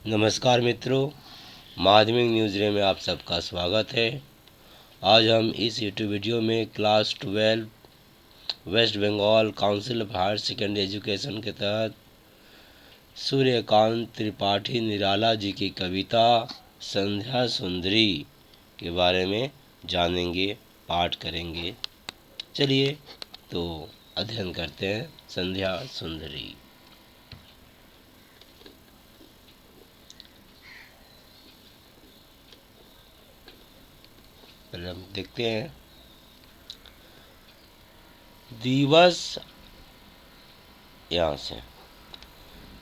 नमस्कार मित्रों, माध्यमिक न्यूज़ रे में आप सबका स्वागत है। आज हम इस यूट्यूब वीडियो में class 12 West Bengal council of higher secondary education के तहत सूर्यकांत त्रिपाठी निराला जी की कविता संध्या सुंदरी के बारे में जानेंगे, पाठ करेंगे। चलिए तो अध्ययन करते हैं। संध्या सुंदरी। पहले हम देखते हैं। दिवस, यहाँ से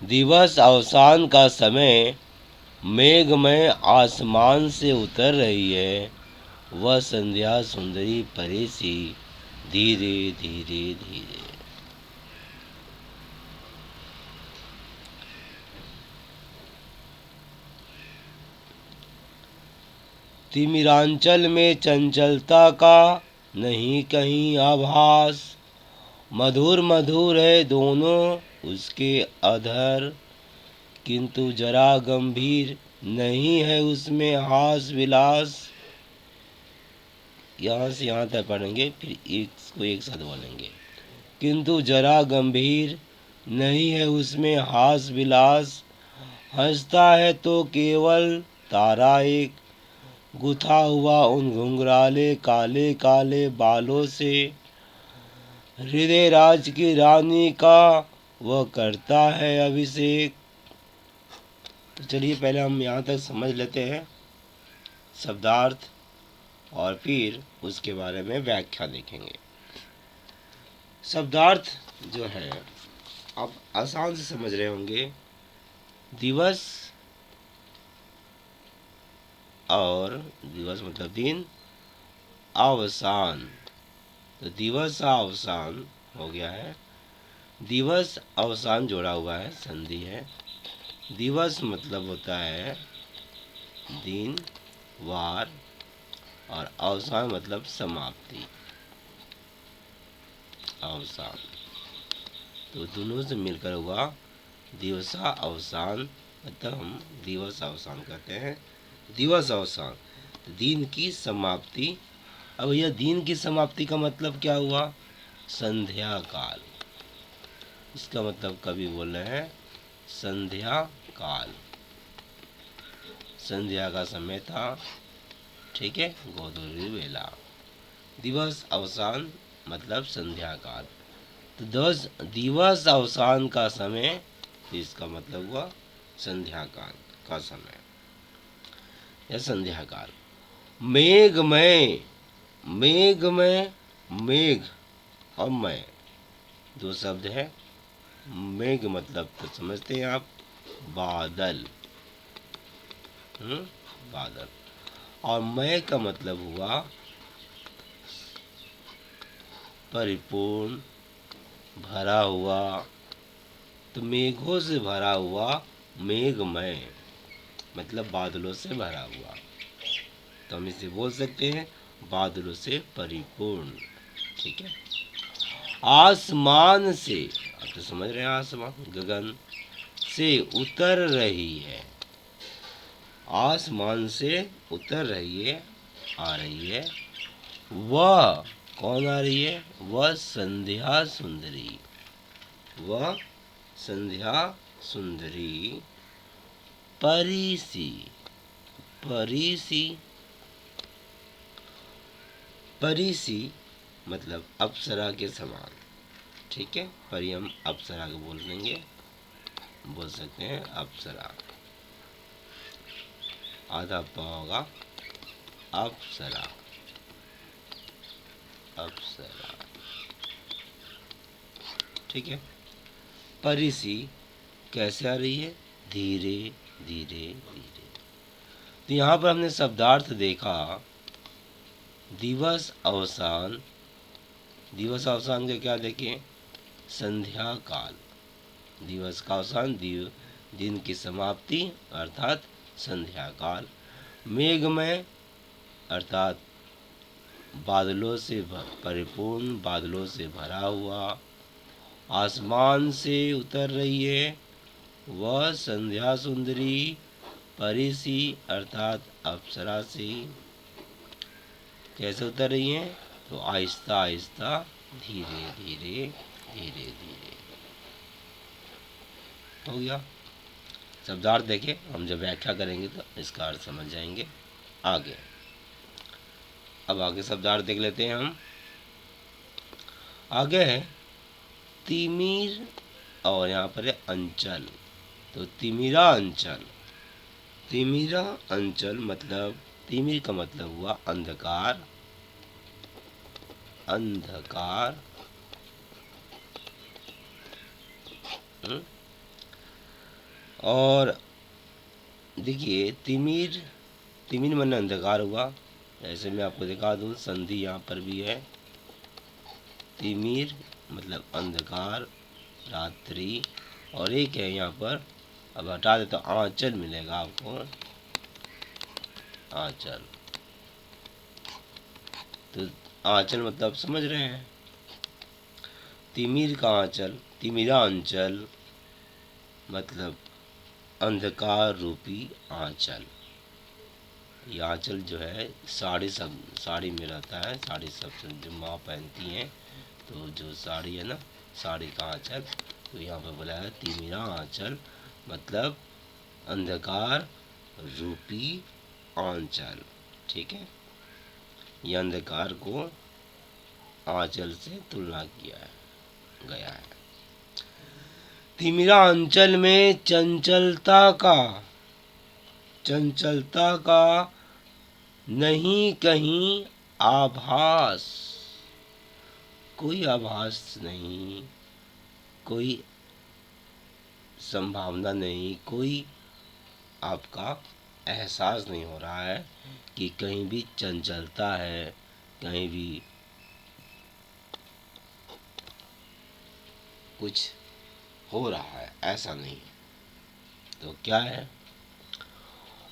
दिवस अवसान का समय, मेघमय आसमान से उतर रही है। वह संध्या सुंदरी परे सी धीरे धीरे धीरे। तिमिरांचल में चंचलता का नहीं कहीं आभास। मधुर मधुर है दोनों उसके अधर, किंतु जरा गंभीर नहीं है उसमें हास विलास। यहाँ से यहाँ तक पढ़ेंगे, फिर इसको एक साथ बोलेंगे। किंतु जरा गंभीर नहीं है उसमें हास विलास। हंसता है तो केवल तारा एक, गुथा हुआ उन घुंघराले काले काले बालों से। हृदय राज की रानी का वह करता है अभिषेक। तो चलिए पहले हम यहाँ तक समझ लेते हैं शब्दार्थ, और फिर उसके बारे में व्याख्या देखेंगे। शब्दार्थ जो है आप आसान से समझ रहे होंगे। दिवस, और दिवस मतलब दिन, अवसान, तो दिवस अवसान हो गया है। दिवस अवसान जोड़ा हुआ है, संधि है। दिवस मतलब होता है दिन, वार, और अवसान मतलब समाप्ति, अवसान। तो दोनों से मिलकर हुआ दिवसा अवसान, मतलब हम दिवस अवसान कहते हैं। दिवस अवसान, दिन की समाप्ति। अब यह दिन की समाप्ति का मतलब क्या हुआ? संध्या काल। इसका मतलब कवि बोल रहे हैं संध्या काल। संध्या का समय था, ठीक है, गोधूली वेला। दिवस अवसान मतलब संध्या काल। तो दिवस अवसान का समय, इसका मतलब हुआ संध्या काल का समय या संध्या काल। मेघमय, मेघमय, मेघ और मय दो शब्द है। मेघ मतलब तो समझते हैं आप, बादल, बादल। और मय का मतलब हुआ परिपूर्ण, भरा हुआ। तो मेघों से भरा हुआ मेघमय मतलब बादलों से भरा हुआ। तो हम इसे बोल सकते हैं बादलों से परिपूर्ण, ठीक है। आसमान से, आप तो समझ रहे हैं, आसमान गगन से उतर रही है। आसमान से उतर रही है, आ रही है। वह कौन आ रही है? वह संध्या सुंदरी, वह संध्या सुंदरी परीसी, परीसी, परीसी मतलब अप्सरा के समान, ठीक है। परी हम अप्सरा को बोल देंगे, बोल सकते हैं अप्सरा। आधा प होगा अप्सरा, अप्सरा, ठीक है। परीसी कैसे आ रही है? धीरे धीरे धीरे। तो यहाँ पर हमने शब्दार्थ देखा दिवस अवसान। दिवस अवसान का क्या देखें? संध्या काल। दिवस का अवसान, दिन की समाप्ति अर्थात संध्या काल। मेघमय अर्थात बादलों से परिपूर्ण, बादलों से भरा हुआ। आसमान से उतर रही है वह संध्या सुंदरी परी सी अर्थात अप्सरा सी कैसे उतर रही हैं? तो आहिस्ता आहिस्ता, धीरे धीरे, धीरे धीरे। हो गया। शब्दार्थ देखें, हम जब व्याख्या करेंगे तो इसका अर्थ समझ जाएंगे। आगे, अब आगे शब्दार्थ देख लेते हैं हम। आगे है तिमिर और यहाँ पर है अंचल। तो तिमिरा अंचल, तिमिरा अंचल मतलब, तिमिर का मतलब हुआ अंधकार, अंधकार। और देखिए तिमिर, तिमिर मन अंधकार हुआ। ऐसे मैं आपको दिखा दूं, संधि यहाँ पर भी है। तिमिर मतलब अंधकार, रात्रि। और एक है यहाँ पर, अब हटा दे तो आंचल मिलेगा आपको, आंचल। तो आंचल मतलब समझ रहे हैं, तिमिर का आंचल, तिमिरा अंचल मतलब अंधकार रूपी आंचल। ये आंचल जो है साड़ी, सब साड़ी में रहता है, साड़ी सब जो माँ पहनती हैं, तो जो साड़ी है ना, साड़ी का आंचल। तो यहाँ पर बोला है तिमिरा आंचल मतलब अंधकार रूपी आंचल। ठीक है, ये अंधकार को आंचल से तुलना किया गया है। तिमिरा अंचल में चंचलता का, चंचलता का नहीं कहीं आभास, कोई आभास नहीं, कोई संभावना नहीं, कोई आपका एहसास नहीं हो रहा है कि कहीं भी चंचलता है, कहीं भी कुछ हो रहा है, ऐसा नहीं। तो क्या है?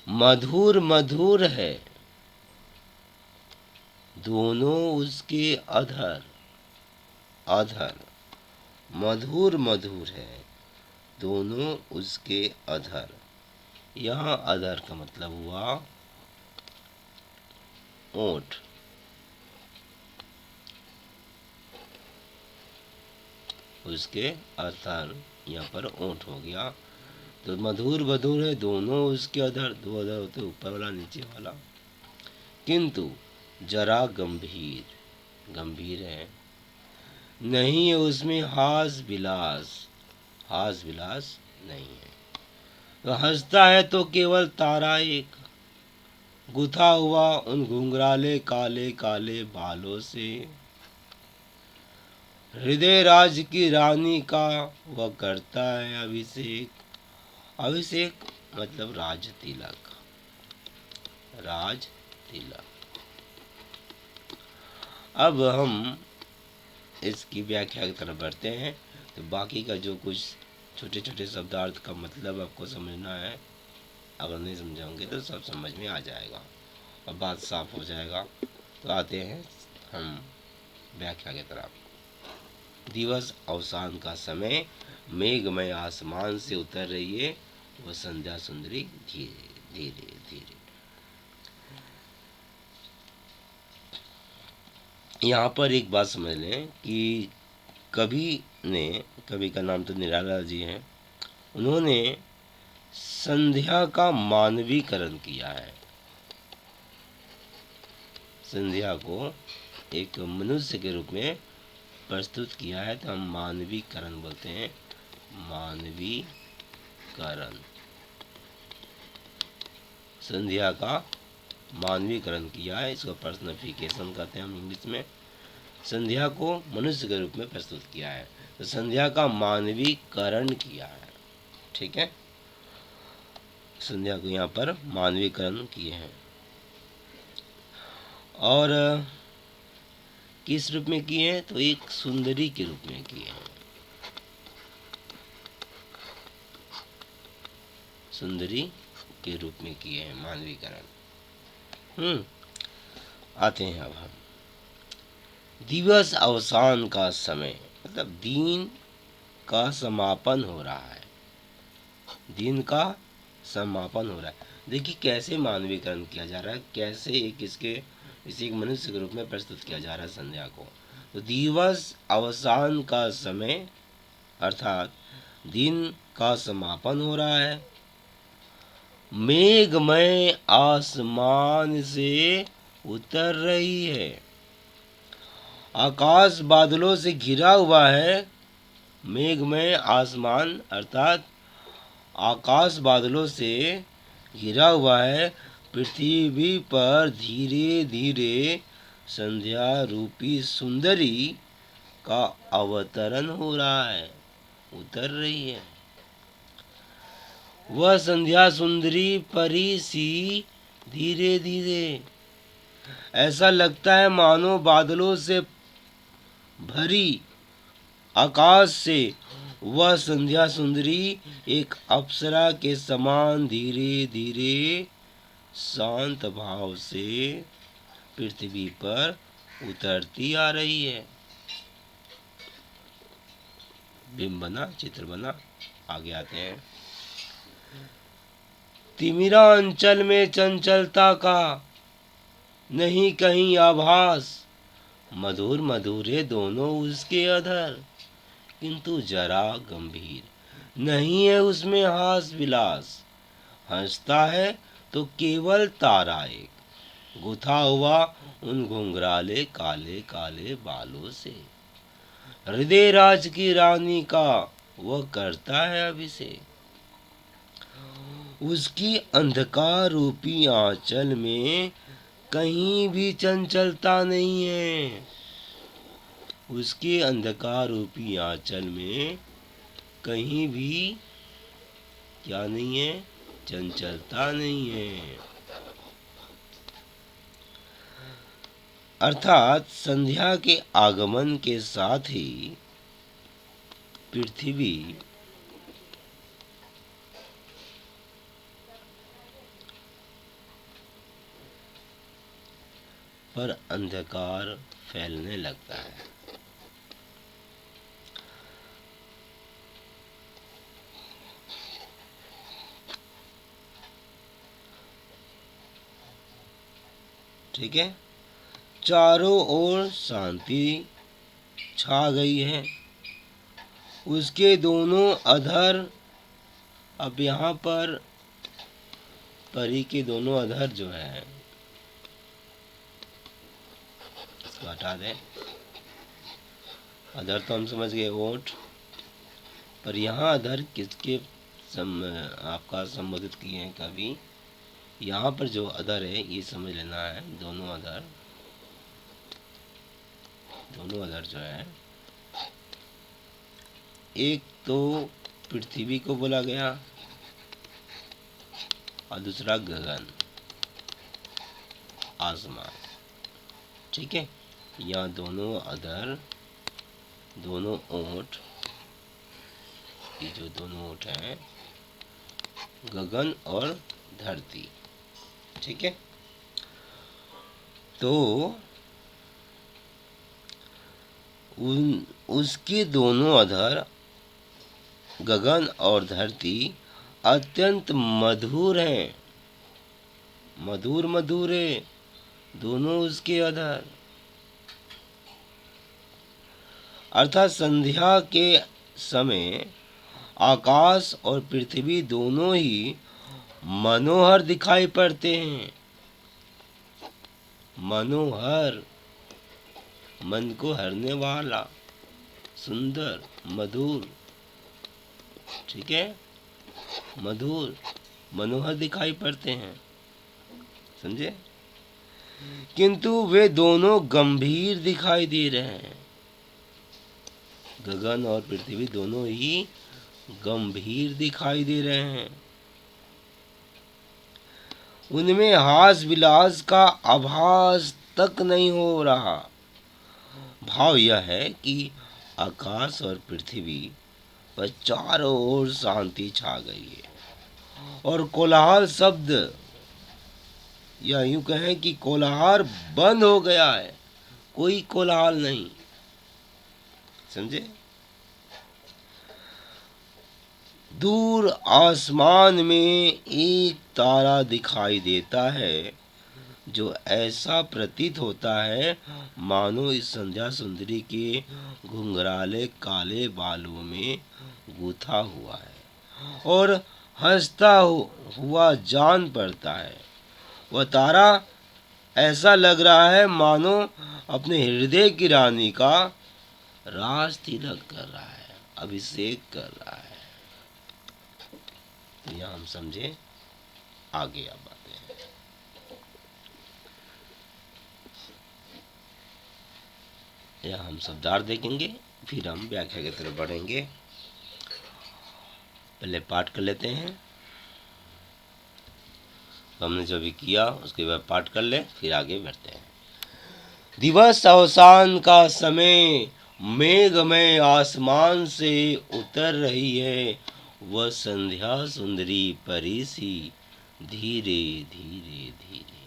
मधुर मधुर है दोनों उसके अधर, अधर। मधुर मधुर है दोनों उसके अधर। यहाँ अधर का मतलब हुआ ओंठ। उसके अधर, यहाँ पर ओंठ हो गया। तो मधुर मधुर है दोनों उसके अधर, दो अधर होते, ऊपर वाला नीचे वाला। किंतु जरा गंभीर, गंभीर है, नहीं है उसमें हास विलास, हास विलास नहीं है। तो हंसता है तो केवल तारा एक, गुथा हुआ उन घुंघराले काले काले बालों से। हृदय राज की रानी का वह करता है अभिषेक, अभिषेक मतलब राज तिलक, राज तिलक। अब हम इसकी व्याख्या की तरफ बढ़ते हैं। तो बाकी का जो कुछ छोटे छोटे शब्दार्थ का मतलब आपको समझना है, अगर नहीं समझाओगे तो सब समझ में आ जाएगा और बात साफ हो जाएगा। तो आते हैं हम व्याख्या की तरफ। दिवस अवसान का समय, मेघमय आसमान से उतर रही है वह संध्या सुंदरी धीरे धीरे धीरे। यहाँ पर एक बात समझ लें कि कवि का नाम तो निराला जी हैं, उन्होंने संध्या का मानवीकरण किया है। संध्या को एक मनुष्य के रूप में प्रस्तुत किया है, तो हम मानवीकरण बोलते हैं, मानवीकरण। संध्या का मानवीकरण किया है, इसको पर्सनिफिकेशन कहते हैं हम इंग्लिश में। संध्या को मनुष्य के रूप में प्रस्तुत किया है, तो संध्या का मानवीकरण किया है। ठीक है, संध्या को यहाँ पर मानवीकरण किए हैं। और किस रूप में किए हैं? तो एक सुंदरी के रूप में किए हैं, सुंदरी के रूप में किए हैं मानवीकरण। आते हैं अब हम दिवस अवसान का समय, मतलब दिन का समापन हो रहा है, दिन का समापन हो रहा है। देखिए कैसे मानवीकरण किया जा रहा है, कैसे इसे एक मनुष्य के रूप में प्रस्तुत किया जा रहा है संध्या को। तो दिवस अवसान का समय अर्थात दिन का समापन हो रहा है। मेघमय आसमान से उतर रही है। आकाश बादलों से घिरा हुआ है। मेघमय आसमान अर्थात आकाश बादलों से घिरा हुआ है। पृथ्वी पर धीरे धीरे संध्या रूपी सुंदरी का अवतरण हो रहा है, उतर रही है। वह संध्या सुंदरी परी सी धीरे धीरे, ऐसा लगता है मानो बादलों से भरी आकाश से वह संध्या सुंदरी एक अप्सरा के समान धीरे धीरे शांत भाव से पृथ्वी पर उतरती आ रही है। बिंब बना, चित्र बना, आगे आते हैं। तिमिरा अंचल में चंचलता का नहीं कहीं आभास, मधुर मधुरे दोनों उसके अधर, किंतु जरा गंभीर नहीं है उसमें हास विलास। हंसता है तो केवल तारा एक, गुथा हुआ उन घुंघराले काले काले बालों से। हृदय राज की रानी का वह करता है अभिषेक। उसकी अंधकार रूपी आंचल में कहीं भी चंचलता नहीं है। उसके अंधकार रूपी आंचल में कहीं भी क्या नहीं है, चंचलता नहीं है। अर्थात संध्या के आगमन के साथ ही पृथ्वी पर अंधकार फैलने लगता है। ठीक है, चारों ओर शांति छा गई है। उसके दोनों अधर, अब यहाँ पर परी के दोनों अधर जो है इसको हटा दें। अधर तो हम समझ गए ओठ, पर यहाँ अधर किसके आपका संबोधित किए हैं कभी। यहाँ पर जो अधर है ये समझ लेना है। दोनों अधर जो है, एक तो पृथ्वी को बोला गया और दूसरा गगन आसमान। ठीक है, यहाँ दोनों अधर, दोनों ओठ, ये जो दोनों ओठ हैं गगन और धरती। ठीक है, तो उसके दोनों अधर गगन और धरती अत्यंत मधुर हैं, मधुर मधुरे दोनों उसके अधर। अर्थात संध्या के समय आकाश और पृथ्वी दोनों ही मनोहर दिखाई पड़ते हैं। मनोहर, मन को हरने वाला, सुंदर, मधुर। ठीक है, मधुर, मनोहर दिखाई पड़ते हैं, समझे। किंतु वे दोनों गंभीर दिखाई दे रहे हैं। गगन और पृथ्वी दोनों ही गंभीर दिखाई दे रहे हैं। उनमें हास विलास का आभास तक नहीं हो रहा। भाव यह है कि आकाश और पृथ्वी पर चारों ओर शांति छा गई है और कोलाहल शब्द, या यूं कहें कि कोलाहल बंद हो गया है। कोई कोलाहल नहीं, समझे। दूर आसमान में एक तारा दिखाई देता है जो ऐसा प्रतीत होता है मानो इस संध्या सुंदरी के घुंघराले काले बालों में गूथा हुआ है और हंसता हुआ जान पड़ता है। वह तारा ऐसा लग रहा है मानो अपने हृदय की रानी का राज तिलक कर रहा है, अभिषेक कर रहा है। तो यहाँ हम समझे, आगे अब आते हैं। यहाँ हम शब्दार्थ देखेंगे, फिर हम व्याख्या की तरफ बढ़ेंगे। पहले पाठ कर लेते हैं। हमने जो भी किया उसके बाद पाठ कर ले, फिर आगे बढ़ते हैं। दिवस अवसान का समय, मेघमय आसमान से उतर रही है वह संध्या सुंदरी परी सी, धीरे धीरे धीरे।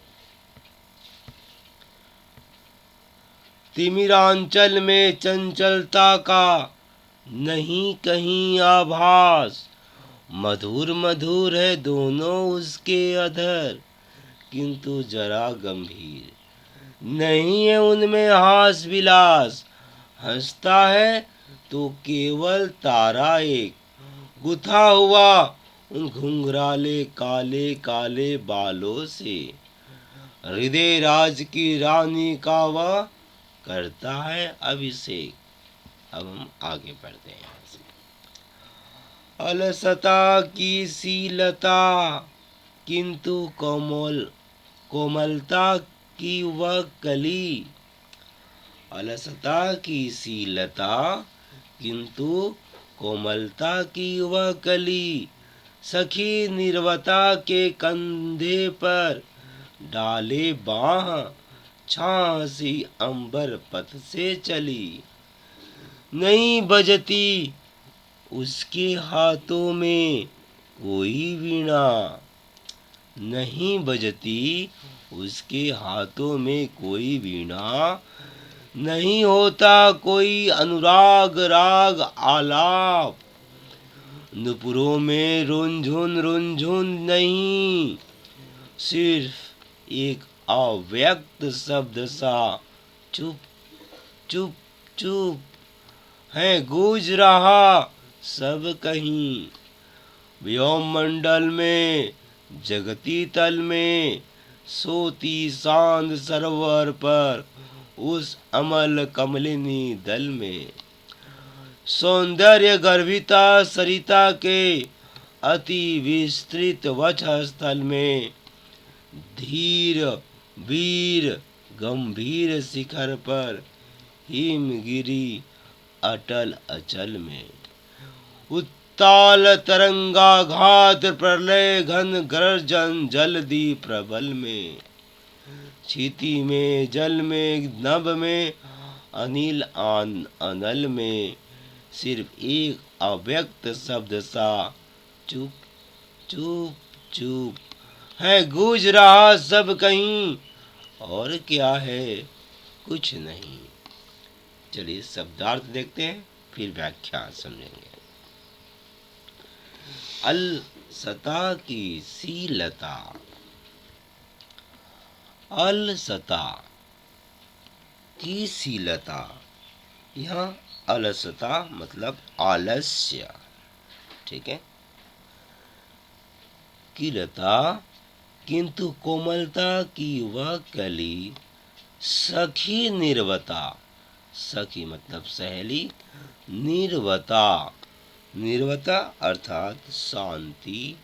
तिमिरांचल में चंचलता का नहीं कहीं आभास, मधुर मधुर है दोनों उसके अधर, किंतु जरा गंभीर नहीं है उनमें हास विलास। हंसता है तो केवल तारा एक, गुथा हुआ उन घुंघराले काले काले बालों से। हृदय राज की रानी का वह करता है अभिषेक। अब हम आगे बढ़ते हैं। अलसता की शीलता किंतु कोमलता की वह कली। अलसता की शीलता किंतु कोमलता की वह कली। सखी निर्वता के कंधे पर डाले बाह, छासी अंबर पथ से चली। नहीं बजती उसके हाथों में कोई वीणा, नहीं बजती उसके हाथों में कोई वीणा। नहीं होता कोई अनुराग राग आलाप, नुपुरों में रुंझुन रुंझुन नहीं। सिर्फ एक अव्यक्त शब्द सा चुप चुप चुप है गूंज रहा सब कहीं। व्योमंडल में जगती तल में सोती सांद सरोवर पर उस अमल कमलिनी दल में। सौंदर्य गर्भिता सरिता के अति विस्तृत वक्ष स्थल में धीर वीर गंभीर शिखर पर हिमगिरी अटल अचल में। उत्ताल तरंगाघात प्रलय घन गर्जन जलधि प्रबल में। क्षिति में जल में नभ में अनिल अनल में। सिर्फ एक अव्यक्त शब्द सा चुप चुप चुप है गूंज रहा सब कहीं। और क्या है, कुछ नहीं। चलिए शब्दार्थ देखते हैं, फिर व्याख्या समझेंगे। अलसता की शीलता। अलसता की शीलता, यहाँ अलसता मतलब आलस्य, ठीक है। की लता किंतु कोमलता की वह कली। सखी निर्वता, सखी मतलब सहेली, निर्वता, निर्वता अर्थात शांति।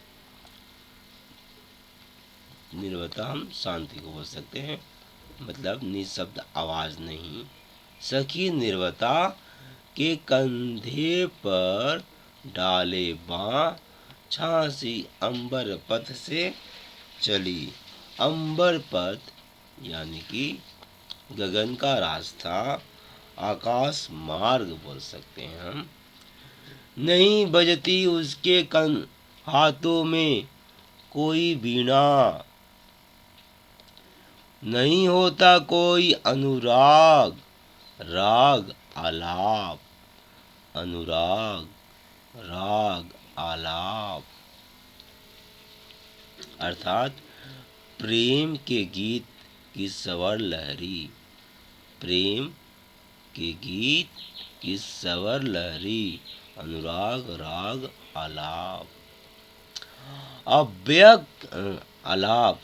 निर्वता हम शांति को बोल सकते हैं, मतलब निशब्द आवाज नहीं। सखी निर्वता के कंधे पर डाले बाँ, छासी अंबर पथ से चली। अंबर पथ यानी कि गगन का रास्ता, आकाश मार्ग बोल सकते हैं हम। नहीं बजती उसके हाथों में कोई वीणा। नहीं होता कोई अनुराग राग आलाप। अनुराग राग आलाप, अर्थात प्रेम के गीत की स्वर लहरी, प्रेम के गीत की स्वर लहरी, अनुराग राग आलाप। अव्यक्त आलाप,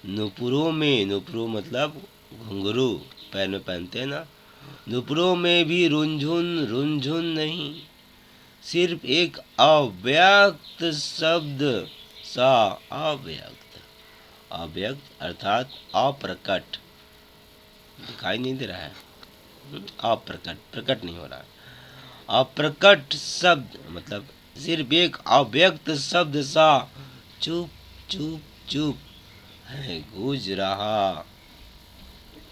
नुपुरों में, नुपुरों मतलब घुंघरू पैर में पहनते हैं ना, नुपुरों में भी रुंझुन रुंझुन नहीं, सिर्फ एक अव्यक्त शब्द सा, अव्यक्त, अव्यक्त अर्थात अप्रकट, दिखाई नहीं दे रहा है, अप्रकट, प्रकट नहीं हो रहा है, अप्रकट शब्द मतलब सिर्फ एक अव्यक्त शब्द सा, चुप चुप चुप है गूंज रहा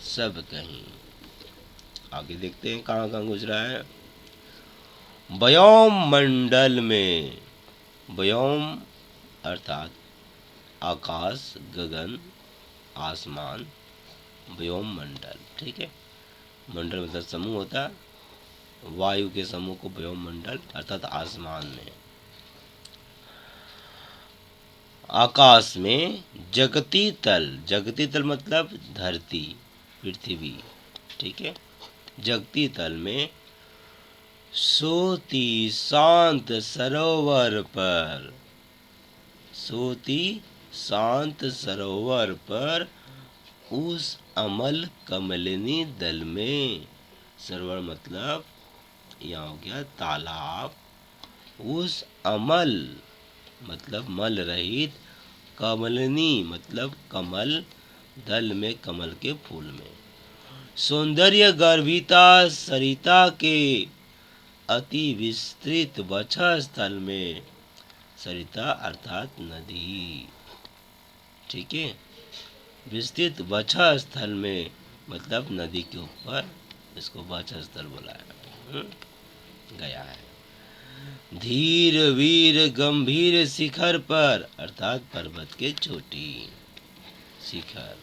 सब कहीं। आगे देखते हैं कहाँ कहाँ गूंज रहा है। व्योम मंडल में, व्योम अर्थात आकाश, गगन, आसमान, व्योम मंडल, ठीक है। मंडल मतलब समूह होता है, वायु के समूह को व्योम मंडल अर्थात आसमान में। आकाश में जगती तल, जगती तल मतलब धरती, पृथ्वी, ठीक है। जगती तल में सोती शांत सरोवर पर, सोती शांत सरोवर पर, उस अमल कमलिनी दल में, सरोवर मतलब यहाँ हो गया तालाब, उस अमल मतलब मल रहित, कमलिनी मतलब कमल, दल में कमल के फूल में, सौंदर्य गर्भिता सरिता के अति विस्तृत वक्षः स्थल में, सरिता अर्थात नदी, ठीक है। विस्तृत वक्षः स्थल में मतलब नदी के ऊपर, इसको वक्षः स्थल बोला है, गया है। धीर वीर गंभीर शिखर पर अर्थात पर्वत के चोटी, शिखर,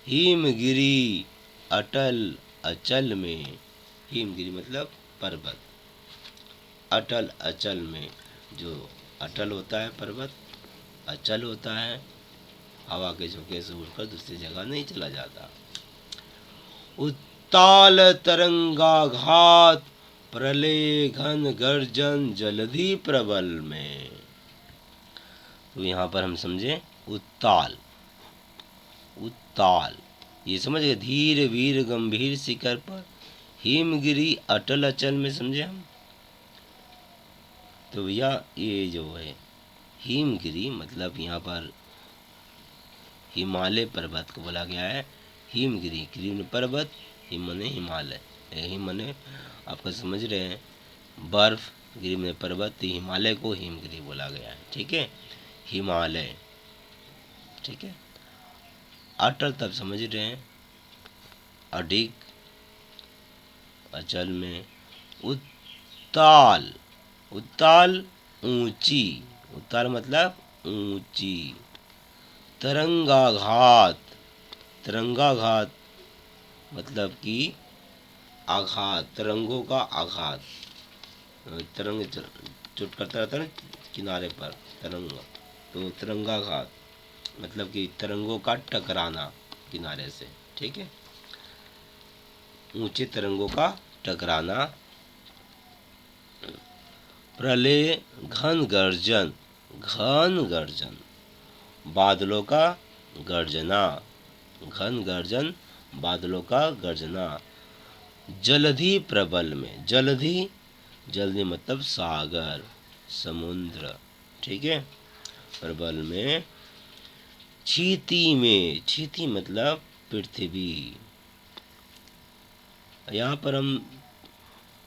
हिमगिरी अटल अचल में, हिमगिरी मतलब पर्वत, अटल अचल में, जो अटल होता है पर्वत, अचल होता है, हवा के झोंके से उड़कर दूसरी जगह नहीं चला जाता। उत्ताल तरंगाघात प्रलय घन गर्जन जलधि प्रबल में, तो यहाँ पर हम समझे उत्ताल, उत्ताल ये समझ गए, धीर वीर गंभीर शिखर पर, हिमगिरी अटल अचल में, समझे हम। तो भैया ये जो है हिमगिरी मतलब यहाँ पर हिमालय पर्वत को बोला गया है हिमगिरी, गिरी पर्वत, हिम मने हिमालय, हिम मने आपका समझ रहे हैं बर्फ, गिरी में पर्वत, तो हिमालय को हिमगिरी बोला गया है, ठीक है, हिमालय, ठीक है। अटल तब समझ रहे हैं अधिक, अचल में, उत्ताल, उत्ताल ऊंची, उत्ताल मतलब ऊंची, तरंगाघात, तरंगाघात मतलब कि आघात, तरंगों का आघात, तरंग चोट करता रहता है ना किनारे पर तरंग, तो तरंगाघात मतलब कि तरंगों का टकराना किनारे से, ठीक है, ऊंचे तरंगों का टकराना। प्रलय घन गर्जन, घन गर्जन, बादलों का गर्जना, घन गर्जन बादलों का गर्जना, जलधि प्रबल में, जलधि, जलधि मतलब सागर, समुद्र, ठीक है, प्रबल में, क्षिति में, क्षिति मतलब पृथ्वी, यहाँ पर हम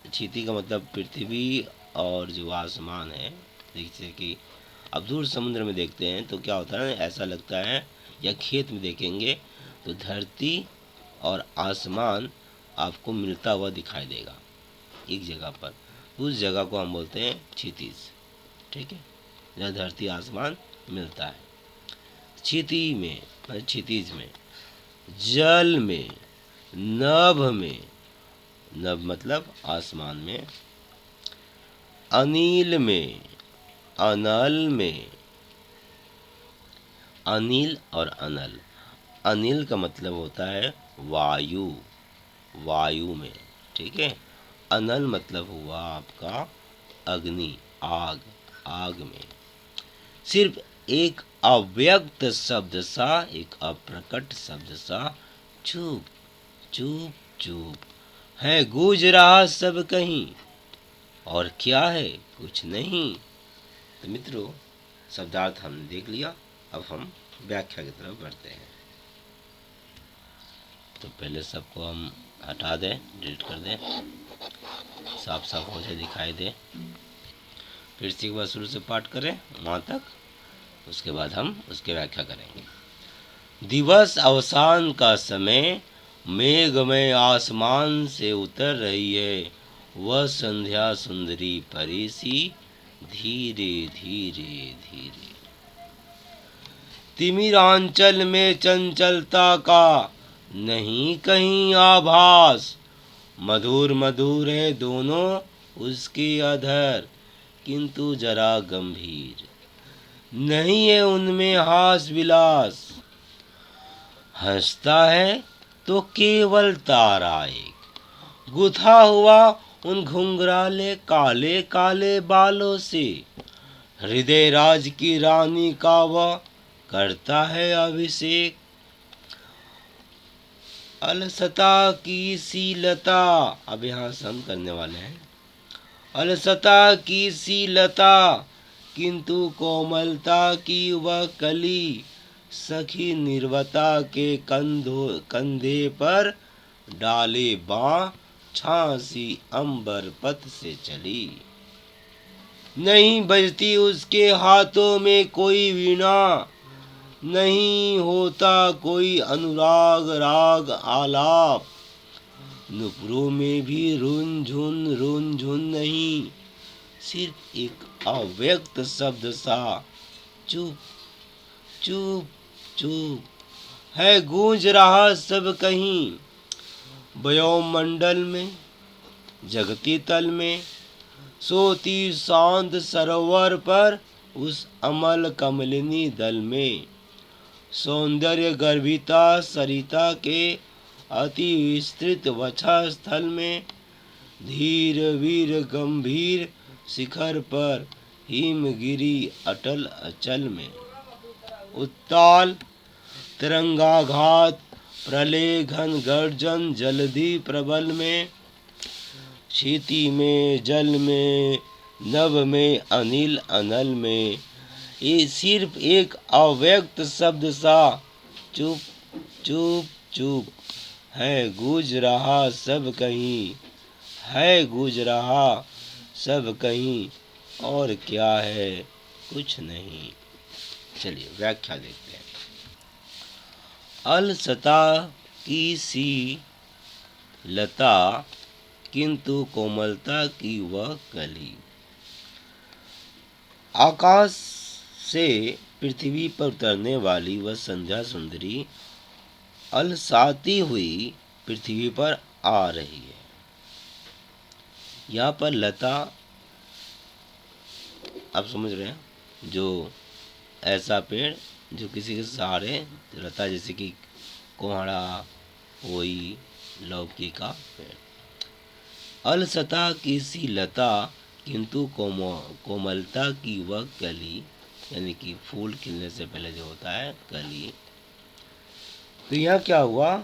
क्षिति का मतलब पृथ्वी और जो आसमान है, जैसे कि अब दूर समुद्र में देखते हैं तो क्या होता है, ऐसा लगता है, या खेत में देखेंगे तो धरती और आसमान आपको मिलता हुआ दिखाई देगा एक जगह पर, उस जगह को हम बोलते हैं क्षितिज, ठीक है, जहाँ धरती आसमान मिलता है। क्षिति में, क्षितिज में, जल में, नभ में, नभ मतलब आसमान में, अनिल में, अनल में। अनिल और अनल, अनिल का मतलब होता है वायु, वायु में, ठीक है। अनल मतलब हुआ आपका अग्नि, आग, आग में। सिर्फ एक अव्यक्त शब्द सा, एक अप्रकट शब्द सा, चुप चुप चुप है गूंज रहा सब कहीं, और क्या है, कुछ नहीं। तो मित्रों, शब्दार्थ हमने देख लिया, अब हम व्याख्या की तरफ बढ़ते हैं। तो पहले सबको हम हटा दें, डिलीट कर दें, साफ साफ हो जाए, दिखाई दे। फिर से एक बार शुरू से पाठ करें वहाँ तक, उसके बाद हम उसकी व्याख्या करेंगे। दिवस अवसान का समय, मेघमय आसमान से उतर रही है वह संध्या सुंदरी परी सी, धीरे धीरे धीरे। तिमिरांचल में चंचलता का नहीं कहीं आभास, मधुर मधुर है दोनों उसके अधर, किंतु जरा गंभीर नहीं है उनमें हास विलास। हंसता है तो केवल तारा एक, गुथा हुआ उन घुंघराले काले काले बालों से, हृदय राज की रानी का वह करता है अभिषेक। अलसता की शीलता, अब यहाँ से हम करने वाले हैं। अलसता की शीलता किंतु कोमलता की वह कली, सखी निर्वता के कंधे पर डाले बाँ, झांसी अंबर पथ से चली। नहीं बजती उसके हाथों में कोई वीणा, नहीं होता कोई अनुराग राग आलाप, नुपुरों में भी रुनझुन नहीं, सिर्फ एक अव्यक्त शब्द सा, चुप चुप चुप है गूंज रहा सब कहीं, वायुमंडल में, जगती तल में, सोती शांत सरोवर पर, उस अमल कमलिनी दल में, सौंदर्य गर्भिता सरिता के अति विस्तृत वक्षा स्थल में, धीर वीर गंभीर शिखर पर, हिमगिरी अटल अचल में, उत्ताल तरंगाघात प्रलय घन गर्जन जलधि प्रबल में, क्षिति में जल में नभ में अनिल अनल में, ये सिर्फ एक अव्यक्त शब्द सा, चुप चुप चुप है गूंज रहा सब कहीं, है गूंज रहा सब कहीं, और क्या है, कुछ नहीं। चलिए व्याख्या देखते हैं। अलसता की सी लता किंतु कोमलता की वह कली, आकाश से पृथ्वी पर उतरने वाली वह संध्या सुंदरी अलसाती हुई पृथ्वी पर आ रही है। यहाँ पर लता, आप समझ रहे हैं, जो ऐसा पेड़ जो किसी के सहारे लता, जैसे कि कोहड़ा, कोई लौकी का पेड़। अलसता की सी लता किंतु कोमलता की वह कली, यानी कि फूल खिलने से पहले जो होता है कली। तो यह क्या हुआ,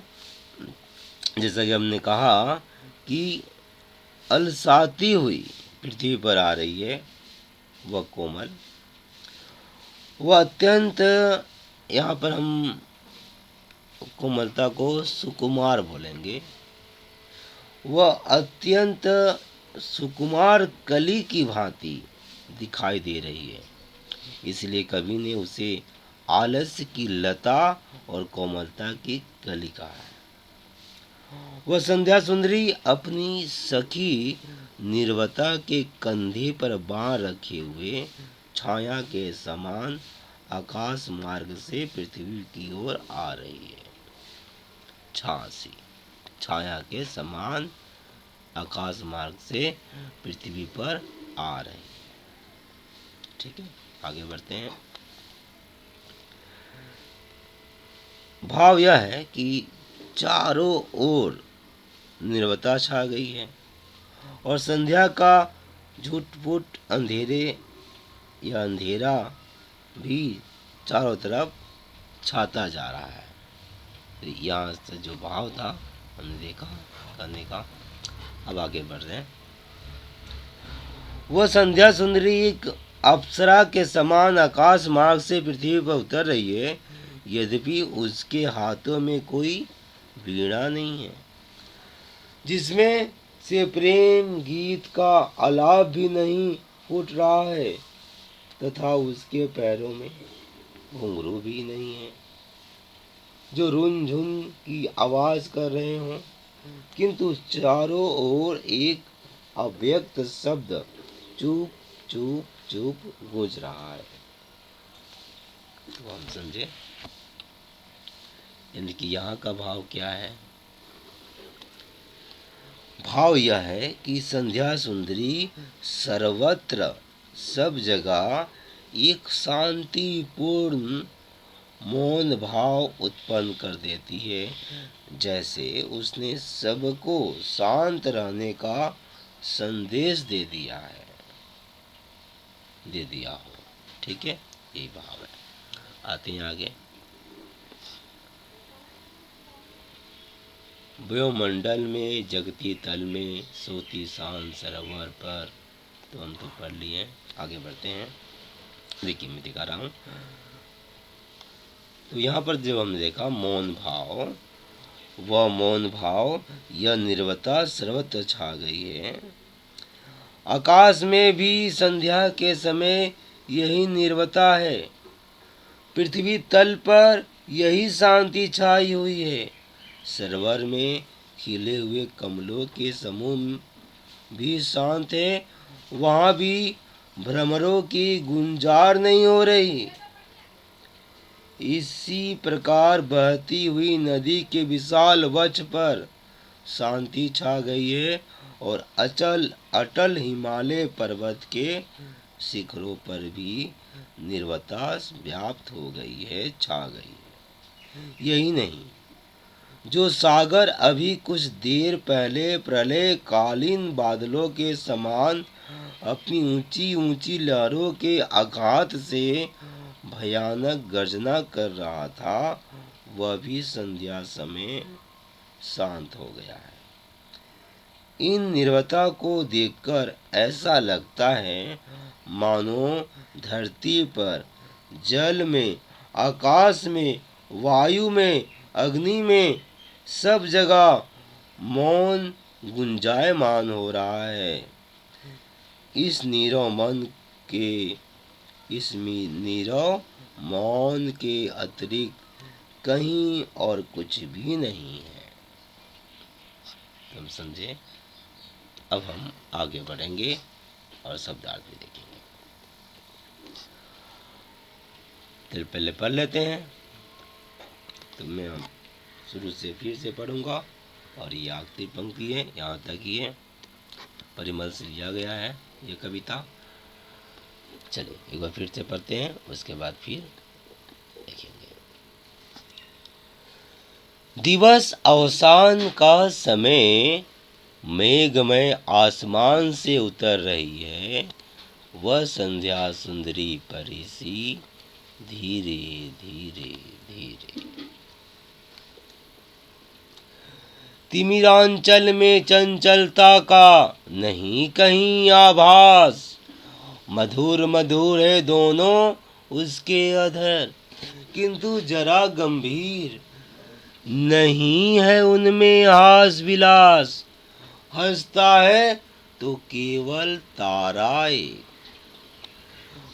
जैसा कि हमने कहा कि अलसाती हुई पृथ्वी पर आ रही है वह कोमल, वह अत्यंत, यहाँ पर हम कोमलता को सुकुमार बोलेंगे, वह अत्यंत सुकुमार कली की भांति दिखाई दे रही है, इसलिए कवि ने उसे आलस्य की लता और कोमलता की कली कहा है। वह संध्या सुंदरी अपनी सखी निर्वता के कंधे पर बाँह रखे हुए छाया के समान आकाश मार्ग से पृथ्वी की ओर आ रही है। झांसी, छाया के समान आकाश मार्ग से पृथ्वी पर आ रही है। ठीक है, आगे बढ़ते हैं। भाव यह है कि चारों ओर नीरवता छा गई है और संध्या का झुटपुट अंधेरे या अंधेरा भी चारों तरफ छाता जा रहा है। यहाँ से जो भाव था हमने देखा करने का। अब आगे बढ़ रहे हैं। वह संध्या सुंदरी एक अप्सरा के समान आकाश मार्ग से पृथ्वी पर उतर रही है, यद्यपि उसके हाथों में कोई वीणा नहीं है, जिसमें से प्रेम गीत का आलाप भी नहीं फूट रहा है, तथा उसके पैरों में घुंघरू भी नहीं है जो रुन झुन की आवाज कर रहे हों, किंतु चारों ओर एक अव्यक्त शब्द चुप चुप चुप गूंज रहा है। तो हम समझे, यानी कि यहाँ का भाव क्या है? भाव यह है कि संध्या सुंदरी सर्वत्र सब जगह एक शांतिपूर्ण मौन भाव उत्पन्न कर देती है, जैसे उसने सबको शांत रहने का संदेश दे दिया हो। ठीक है, यही भाव है। आते हैं आगे। वायुमंडल में जगती तल में सोती शांत सरोवर पर, तो हम तो पढ़ लिए। आगे बढ़ते हैं। देखिए मैं दिखा रहा हूँ। तो यहाँ पर जब हमने देखा मौन भाव, वह मौन भाव, यह निर्वता सर्वत्र छा गई है। आकाश में भी संध्या के समय यही निर्वता है, पृथ्वी तल पर यही शांति छाई हुई है। सरोवर में खिले हुए कमलों के समूह भी शांत है, वहां भी भ्रमरों की गुंजार नहीं हो रही। इसी प्रकार बहती हुई नदी के विशाल वक्ष पर शांति छा गई है और अटल हिमालय पर्वत के शिखरों पर भी निर्वता व्याप्त हो गई है, छा गई है। यही नहीं, जो सागर अभी कुछ देर पहले प्रलय कालीन बादलों के समान अपनी ऊंची ऊंची लहरों के आघात से भयानक गर्जना कर रहा था, वह भी संध्या समय शांत हो गया है। इन निर्वता को देखकर ऐसा लगता है मानो धरती पर, जल में, आकाश में, वायु में, अग्नि में, सब जगह मौन गुंजायमान हो रहा है। इस नीरव मौन के अतिरिक्त कहीं और कुछ भी नहीं है। हम समझे। अब हम आगे बढ़ेंगे और शब्दार्थ भी देखेंगे। तो पहले पढ़ लेते हैं। तो मैं शुरू से फिर से पढ़ूंगा, और ये आखिरी पंक्ति है, यहाँ तक ही है। परिमल से लिया गया है ये कविता। चलिए एक बार फिर से पढ़ते हैं, उसके बाद फिर देखेंगे। दिवस अवसान का समय मेघमय आसमान से उतर रही है, वह संध्या सुंदरी परिसी धीरे धीरे धीरे। तिमिरांचल में चंचलता का नहीं कहीं आभास, मधुर मधुर है दोनों उसके अधर, किंतु जरा गंभीर नहीं है उनमें हास विलास। हंसता है तो केवल ताराए,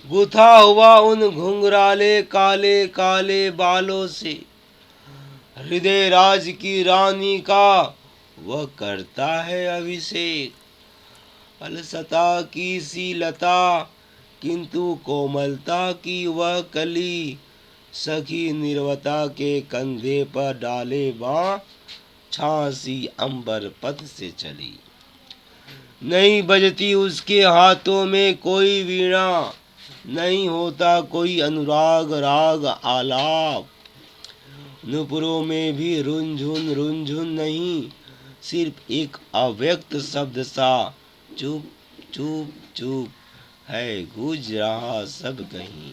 गुथा हुआ उन घुंघराले काले काले बालों से। हृदय राज की रानी का वह करता है अभिषेक। अलसता की सी लता, किंतु कोमलता की वह कली। सखी निर्वता के कंधे पर डाले बाँ, छासी अंबर पथ से चली। नहीं बजती उसके हाथों में कोई वीणा, नहीं होता कोई अनुराग राग आलाप, नुपुरों में भी रुंझुन नहीं, सिर्फ एक अव्यक्त शब्द सा चुप चुप चुप है गूंज रहा सब कहीं।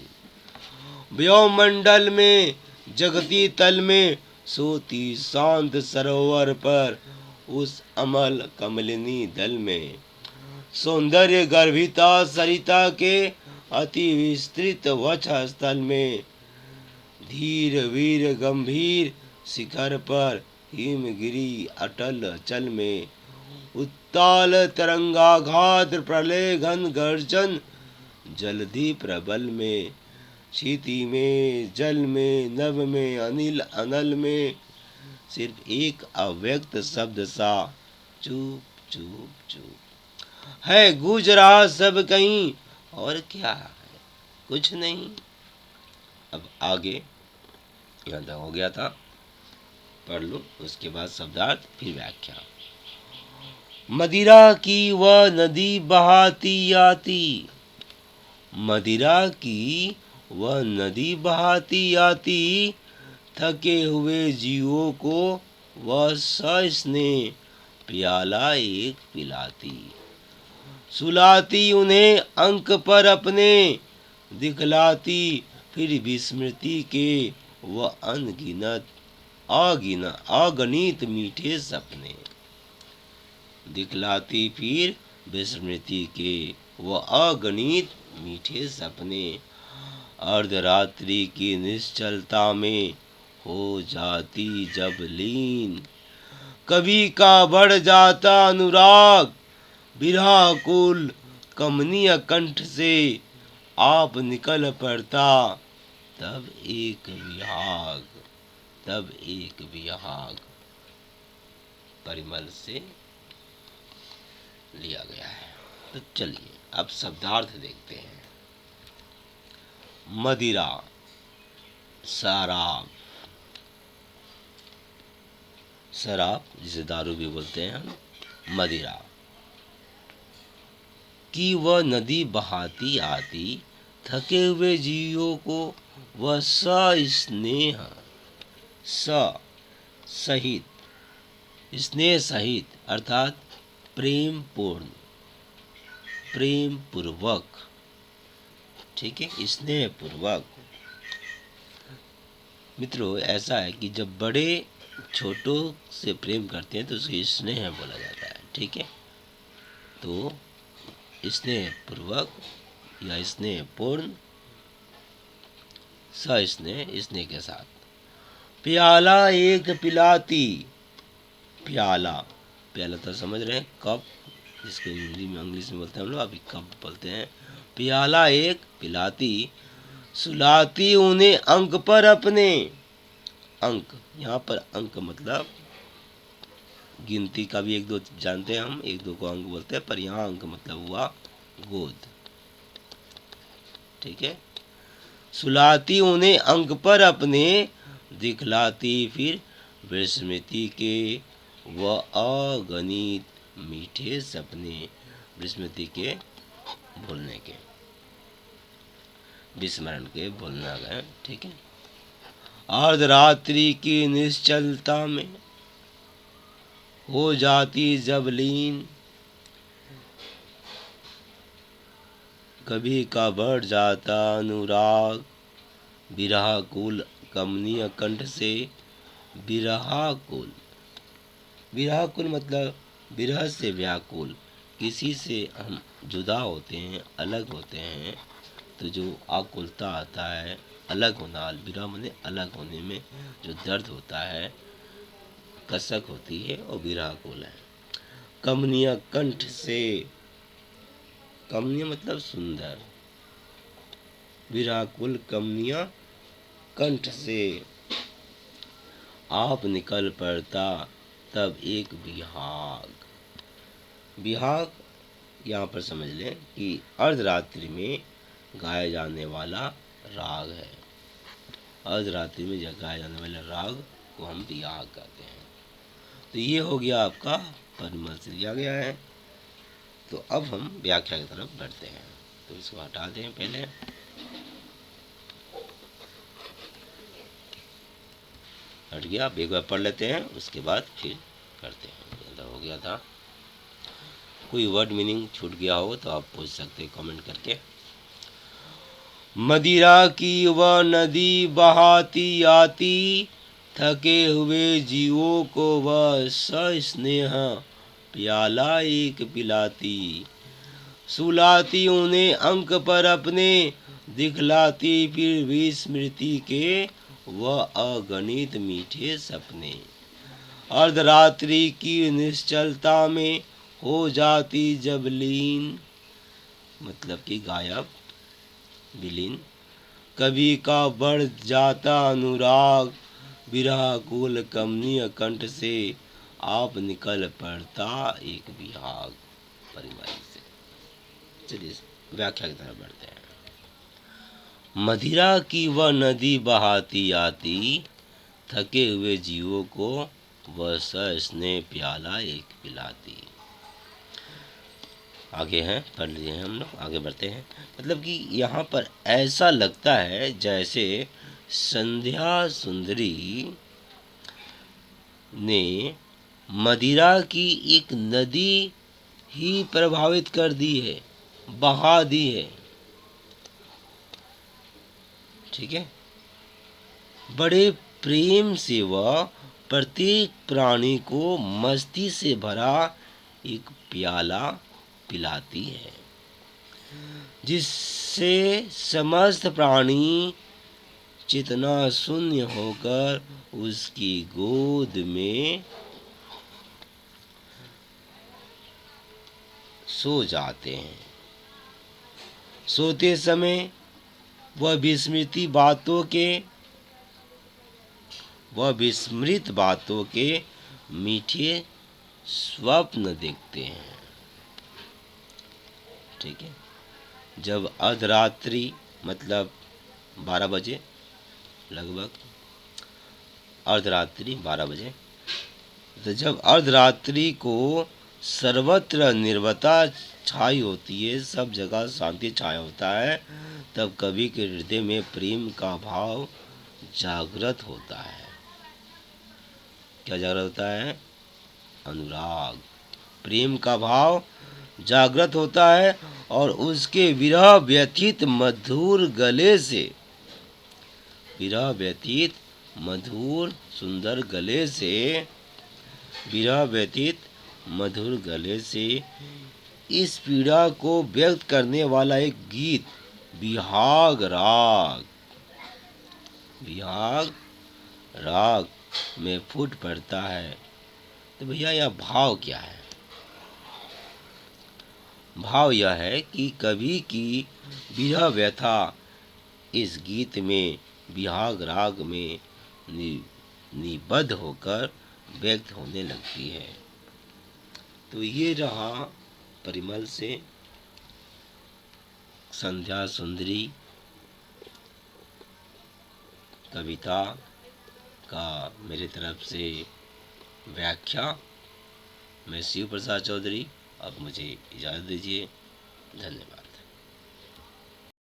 व्योमंडल में जगती तल में सोती शांत सरोवर पर, उस अमल कमलिनी दल में सौंदर्य गर्भिता सरिता के अति विस्तृत वक्ष स्थल में, धीर वीर गंभीर शिखर पर हिमगिरी अटल अचल में, उत्ताल तरंगाघात प्रलय घन गर्जन जलधि प्रबल में, क्षिति में जल में नभ में अनिल अनल में, सिर्फ एक अव्यक्त शब्द सा चुप चुप चुप है गूंज रहा सब कहीं। और क्या है, कुछ नहीं। अब आगे यहाँ तक हो गया था, पढ़ लो, उसके बाद शब्दार्थ फिर व्याख्या। मदिरा की वह नदी बहाती आती, मदिरा की वह नदी बहाती आती, थके हुए जीवों को वह सस्नेह प्याला एक पिलाती, सुलाती उन्हें अंक पर अपने, दिखलाती फिर विस्मृति के वह अनगिनत अगणित मीठे सपने, दिखलाती फिर विस्मृति के वह अगणित मीठे सपने, अर्धरात्रि की निश्चलता में हो जाती जब लीन, कभी का बढ़ जाता अनुराग, विरहाकुल कमनीय कंठ से आप निकल पड़ता, तब एक विहाग, तब एक विहाग परिमल से लिया गया है। तो चलिए अब शब्दार्थ देखते हैं। मदिरा, शराब, शराब जिसे दारू भी बोलते हैं हम, मदिरा की वह नदी बहाती आती, थके हुए जीवों को वह सस्नेह, सहित, स्नेह सहित अर्थात प्रेम पूर्ण, प्रेम पूर्वक, ठीक है, स्नेह पूर्वक। मित्रों ऐसा है कि जब बड़े छोटों से प्रेम करते हैं तो उसे स्नेह बोला जाता है, ठीक है। तो स्नेह पूर्वक या स्नेह पूर्ण, सस्नेह, स्नेह के साथ। प्याला एक पिलाती, प्याला, प्याला तो समझ रहे हैं, कप, जिसको हिंदी में इंग्लिश में बोलते हैं हम लोग, अभी कप बोलते हैं। प्याला एक पिलाती, सुलाती उन्हें अंक पर अपने, अंक, यहाँ पर अंक मतलब गिनती का भी एक दो जानते हैं हम, एक दो को अंक बोलते हैं, पर यहाँ अंक मतलब हुआ गोद, ठीक है। सुलाती उन्हें अंक पर अपने, दिखलाती फिर विस्मृति के वह अगणित मीठे सपने, विस्मृति के भूलने के, विस्मरण के भूलना गए, ठीक है। अर्धरात्रि की निश्चलता में हो जाती जब लीन, कभी का बढ़ जाता अनुराग, विरहाकुल कमनीय कंठ से, विरहाकुल, विरहाकुल मतलब विरह से व्याकुल, किसी से हम जुदा होते हैं, अलग होते हैं, तो जो आकुलता आता है, अलग होना, विरह माने अलग होने में जो दर्द होता है, कसक होती है, और विरहाकुल है। कमनीय कंठ से, कमनीय मतलब सुंदर, विरहाकुल कमनीय कंठ से आप निकल पड़ता, तब एक विहाग, विहाग यहाँ पर समझ लें कि अर्धरात्रि में गाया जाने वाला राग है, अर्धरात्रि में गाया जाने वाले राग को हम विहाग कहते हैं। तो ये हो गया आपका परिमल से लिया गया है। तो अब हम व्याख्या की तरफ बढ़ते हैं। तो इसको हटा दें पहले। हट गया। अब एक बार पढ़ लेते हैं, उसके बाद फिर करते हैं। तो हो गया था। कोई वर्ड मीनिंग छूट गया हो तो आप पूछ सकते हैं कमेंट करके। मदिरा की वह नदी बहाती आती, थके हुए जीवों को वह सस्नेह प्याला एक पिलाती, सुलाती उन्हें अंक पर अपने, दिखलाती फिर भी स्मृति के वह अगणित मीठे सपने। अर्धरात्रि की निश्चलता में हो जाती जब लीन, मतलब कि गायब, विलीन। कवि का बढ़ जाता अनुराग, विरह कुल कमनीय कंठ से आप निकल पड़ता एक विहाग। परिवार से चलिए व्याख्या की तरफ बढ़ते हैं। मदिरा की वह नदी बहाती आती, थके हुए जीवों को वह स्नेह प्याला एक पिलाती। आगे हैं, पढ़ लिए हैं हम लोग, आगे बढ़ते हैं। मतलब कि यहाँ पर ऐसा लगता है जैसे संध्या सुंदरी ने मदिरा की एक नदी ही प्रभावित कर दी है, बहा दी है। ठीक है। बड़े प्रेम से वह प्रत्येक प्राणी को मस्ती से भरा एक प्याला पिलाती है, जिससे समस्त प्राणी चेतना शून्य होकर उसकी गोद में सो जाते हैं। सोते समय वह विस्मृत बातों के मीठे स्वप्न देखते हैं। ठीक है। जब अर्धरात्रि मतलब 12 बजे, लगभग अर्धरात्रि 12 बजे, तो जब अर्धरात्रि को सर्वत्र निर्भरता छाई होती है, सब जगह शांति छाया होता है, तब कवि के हृदय में प्रेम का भाव जागृत होता है। क्या जागृत होता है? अनुराग, प्रेम का भाव जागृत होता है और उसके विरह व्यथित मधुर गले से, विरह व्यथित मधुर सुंदर गले से, विरह व्यथित मधुर गले से इस पीड़ा को व्यक्त करने वाला एक गीत विहाग राग, विहाग राग में फूट पड़ता है। तो भैया यह भाव क्या है? भाव यह है कि कवि की विरह व्यथा इस गीत में विहाग राग में निबद्ध होकर व्यक्त होने लगती है। तो ये रहा परिमल से संध्या सुंदरी कविता का मेरे तरफ से व्याख्या। मैं शिव प्रसाद चौधरी, अब मुझे इजाज़त दीजिए। धन्यवाद।